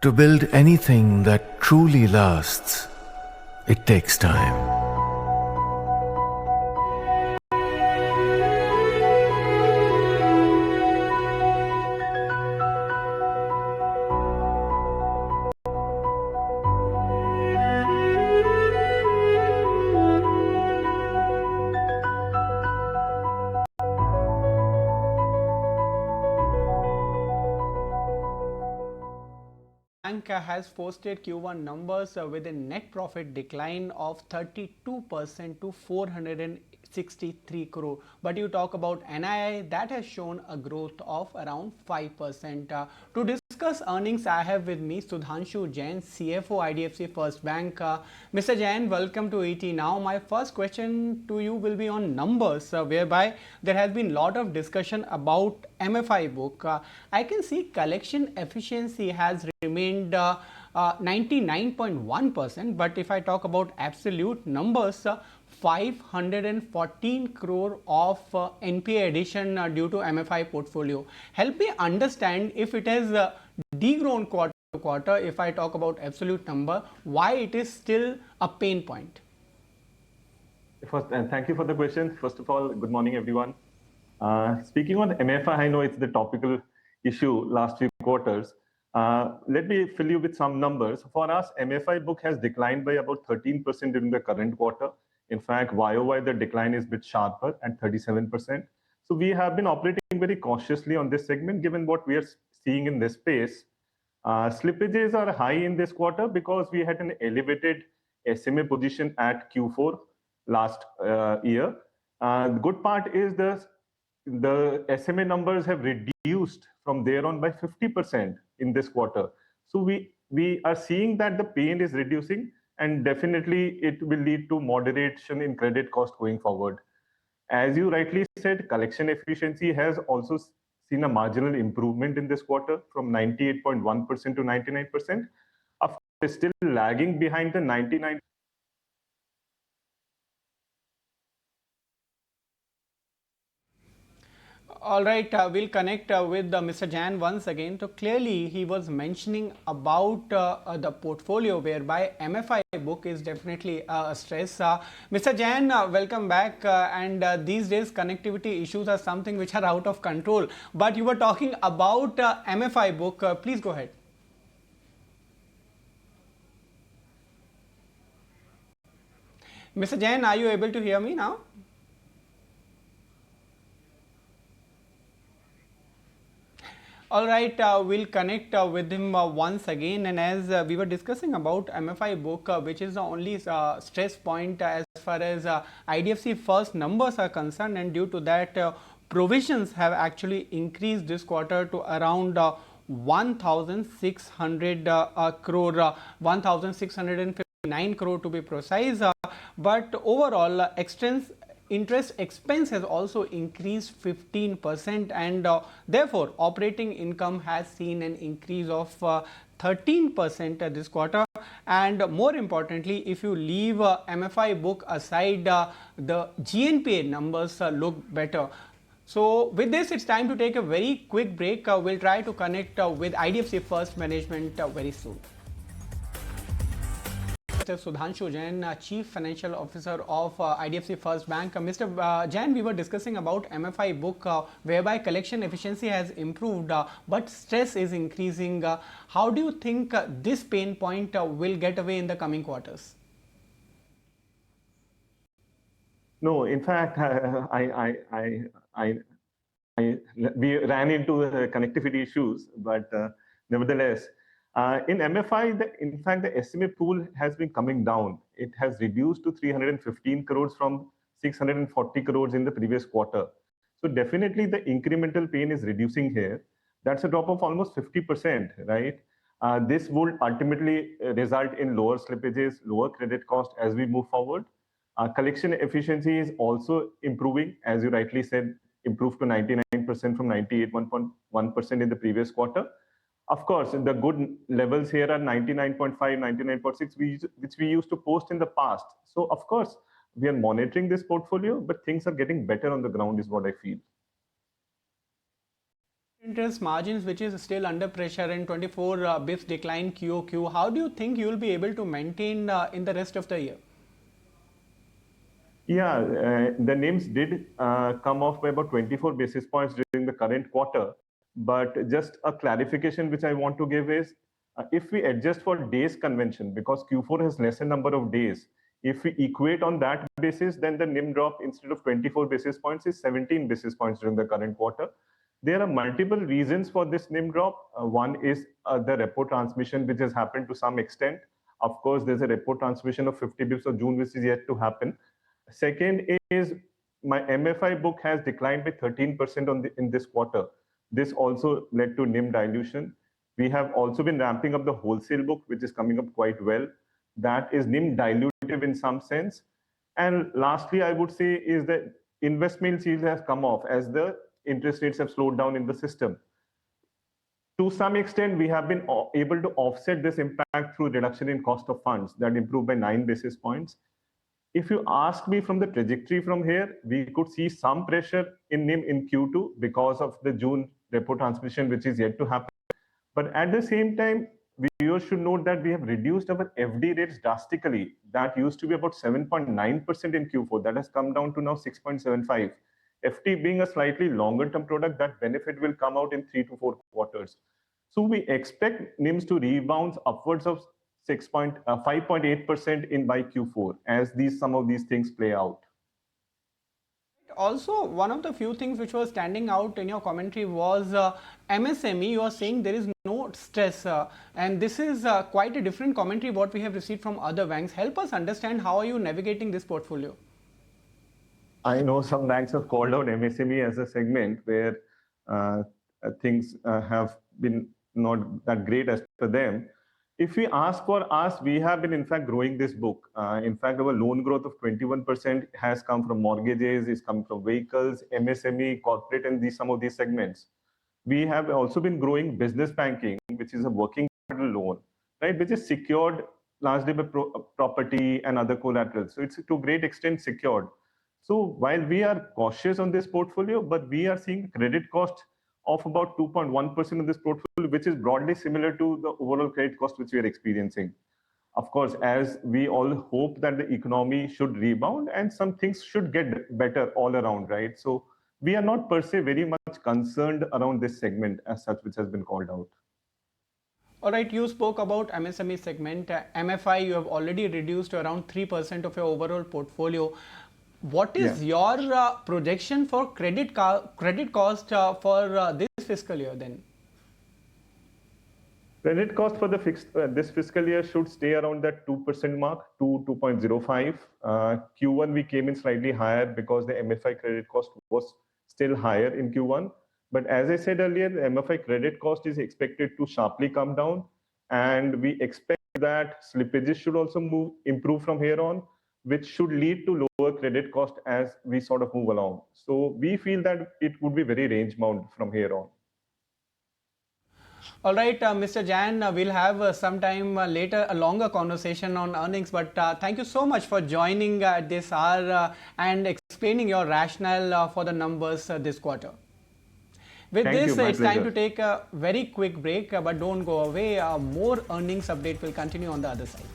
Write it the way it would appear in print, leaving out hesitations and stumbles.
To build anything that truly lasts, it takes time. Bank has posted Q1 numbers with a net profit decline of 32% to 463 crore. But you talk about NII, that has shown a growth of around 5%. To discuss earnings, I have with me Sudhanshu Jain, CFO IDFC First Bank. Mr. Jain, welcome to ET Now. My first question to you will be on numbers, whereby there has been a lot of discussion about MFI book. I can see collection efficiency has remained 99.1%, but if I talk about absolute numbers, 514 crore of NPA addition due to MFI portfolio. Help me understand if it has degrown quarter to quarter. If I talk about absolute number, why it is still a pain point? First, and thank you for the question. First of all, good morning, everyone. Speaking on MFI, I know it's the topical issue last few quarters. Let me fill you with some numbers. For us, MFI book has declined by about 13% during the current quarter. In fact, YOY, the decline is a bit sharper at 37%. So we have been operating very cautiously on this segment, given what we are seeing in this space. Slippages are high in this quarter because we had an elevated SMA position at Q4 last year. The good part is the SMA numbers have reduced from there on by 50% in this quarter. So we are seeing that the pain is reducing, and definitely it will lead to moderation in credit cost going forward. As you rightly said, collection efficiency has also seen a marginal improvement in this quarter from 98.1% to 99%. Of course, it's still lagging behind the 99%. All right, we'll connect with Mr. Jain once again. So clearly he was mentioning about the portfolio whereby MFI book is definitely a stress. Mr. Jain, welcome back. And these days connectivity issues are something which are out of control. But you were talking about MFI book. Please go ahead. Mr. Jain, are you able to hear me now? All right, we'll connect with him once again. And as we were discussing about MFI book, which is the only stress point as far as IDFC first numbers are concerned, and due to that, provisions have actually increased this quarter to around 1,600 crore, 1,659 crore to be precise. But overall, interest expense has also increased 15%, and therefore operating income has seen an increase of 13% this quarter. And more importantly, if you leave MFI book aside, the GNPA numbers look better. So with this, it's time to take a very quick break. We'll try to connect with IDFC First Management very soon. Mr. Sudhanshu Jain, Chief Financial Officer of IDFC First Bank. Mr. Jain, we were discussing about MFI book whereby collection efficiency has improved, but stress is increasing. How do you think this pain point will get away in the coming quarters? No, in fact, we ran into connectivity issues, but nevertheless, in MFI, in fact, the SMA pool has been coming down. It has reduced to 315 crores from 640 crores in the previous quarter. So definitely the incremental pain is reducing here. That's a drop of almost 50%, right? This would ultimately result in lower slippages, lower credit cost as we move forward. Collection efficiency is also improving, as you rightly said, improved to 99% from 98.1% in the previous quarter. Of course, the good levels here are 99.5, 99.6, which we used to post in the past. So, of course, we are monitoring this portfolio, but things are getting better on the ground is what I feel. Interest margins, which is still under pressure, and 24 bips decline QOQ. How do you think you will be able to maintain in the rest of the year? Yeah, the NIMs did come off by about 24 basis points during the current quarter. But just a clarification which I want to give is, if we adjust for days convention, because Q4 has lesser number of days, if we equate on that basis, then the NIM drop instead of 24 basis points is 17 basis points during the current quarter. There are multiple reasons for this NIM drop. One is the repo transmission, which has happened to some extent. Of course, there's a repo transmission of 50 bips of June, which is yet to happen. Second is my MFI book has declined by 13% in this quarter. This also led to NIM dilution. We have also been ramping up the wholesale book, which is coming up quite well. That is NIM dilutive in some sense. And lastly, I would say is that investment yield has come off as the interest rates have slowed down in the system. To some extent, we have been able to offset this impact through reduction in cost of funds that improved by 9 basis points. If you ask me from the trajectory from here, we could see some pressure in NIM in Q2 because of the June repo transmission, which is yet to happen. But at the same time, viewers should note that we have reduced our FD rates drastically. That used to be about 7.9% in Q4. That has come down to now 6.75. FD being a slightly longer term product, that benefit will come out in 3 to 4 quarters. So we expect NIMs to rebound upwards of 5.8% in by Q4 as some of these things play out. Also, one of the few things which was standing out in your commentary was MSME. You are saying there is no stress, and this is quite a different commentary what we have received from other banks. Help us understand how are you navigating this portfolio? I know some banks have called out MSME as a segment where things have been not that great as per them. If we ask for us, we have been in fact growing this book. In fact, our loan growth of 21% has come from mortgages, is coming from vehicles, MSME, corporate, and some of these segments. We have also been growing business banking, which is a working capital loan, right, which is secured largely by property and other collaterals. So it's to a great extent secured. So while we are cautious on this portfolio, but we are seeing credit cost of about 2.1% of this portfolio, which is broadly similar to the overall credit cost which we are experiencing. Of course, as we all hope that the economy should rebound and some things should get better all around, right? So we are not per se very much concerned around this segment as such, which has been called out. All right, you spoke about MSME segment. MFI, you have already reduced to around 3% of your overall portfolio. What is your projection for credit cost for this fiscal year then? Credit cost for the this fiscal year should stay around that 2% mark, 2.05. Q1 we came in slightly higher because the MFI credit cost was still higher in Q1. But as I said earlier, the MFI credit cost is expected to sharply come down, and we expect that slippages should also improve from here on, which should lead to lower credit cost as we sort of move along. So we feel that it would be very range bound from here on. All right, Mr. Jain, we'll have sometime later a longer conversation on earnings, but thank you so much for joining at this hour and explaining your rationale for the numbers this quarter. With this, it's time to take a very quick break, but don't go away. More earnings update will continue on the other side.